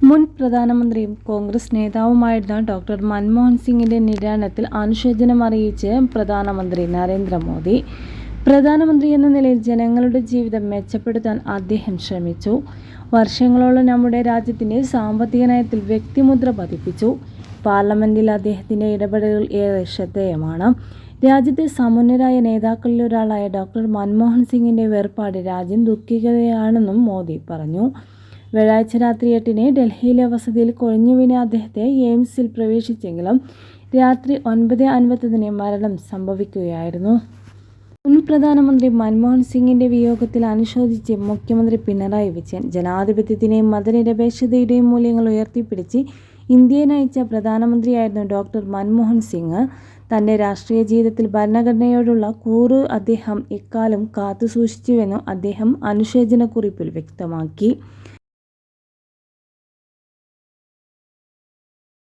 മുൻ പ്രധാനമന്ത്രിയും കോൺഗ്രസ് നേതാവുമായിരുന്ന ഡോക്ടർ മൻമോഹൻ സിംഗിന്റെ നിര്യാണത്തിൽ അനുശോചനം അറിയിച്ച് പ്രധാനമന്ത്രി നരേന്ദ്രമോദി. പ്രധാനമന്ത്രി എന്ന നിലയിൽ ജനങ്ങളുടെ ജീവിതം മെച്ചപ്പെടുത്താൻ അദ്ദേഹം ശ്രമിച്ചു. വർഷങ്ങളോളം നമ്മുടെ രാജ്യത്തിന്റെ സാമ്പത്തിക നയത്തിൽ വ്യക്തിമുദ്ര പതിപ്പിച്ചു. പാർലമെന്റിൽ അദ്ദേഹത്തിന്റെ ഇടപെടലുകൾ ഏറെ ശ്രദ്ധേയമാണ്. രാജ്യത്തെ സമുന്നതരായ നേതാക്കളിലൊരാളായ ഡോക്ടർ മൻമോഹൻ സിംഗിന്റെ വേർപാട് രാജ്യം ദുഃഖിക്കുകയാണെന്നും മോദി പറഞ്ഞു. വ്യാഴാഴ്ച രാത്രി 8-ന് ഡൽഹിയിലെ വസതിയിൽ കൊഴിഞ്ഞുവീണ അദ്ദേഹത്തെ എയിംസിൽ പ്രവേശിച്ചെങ്കിലും രാത്രി 9:59-ന് മരണം സംഭവിക്കുകയായിരുന്നു. മുൻ പ്രധാനമന്ത്രി മൻമോഹൻ സിംഗിന്റെ വിയോഗത്തിൽ അനുശോചിച്ച് മുഖ്യമന്ത്രി പിണറായി വിജയൻ. ജനാധിപത്യത്തിന്റെയും മതനിരപേക്ഷതയുടെയും മൂല്യങ്ങൾ ഉയർത്തിപ്പിടിച്ച് ഇന്ത്യയെ നയിച്ച പ്രധാനമന്ത്രിയായിരുന്നു ഡോക്ടർ മൻമോഹൻ സിംഗ്. തന്റെ രാഷ്ട്രീയ ജീവിതത്തിൽ ഭരണഘടനയോടുള്ള കൂറ് അദ്ദേഹം എക്കാലം കാത്തുസൂക്ഷിച്ചുവെന്നും അദ്ദേഹം അനുശോചനക്കുറിപ്പിൽ വ്യക്തമാക്കി.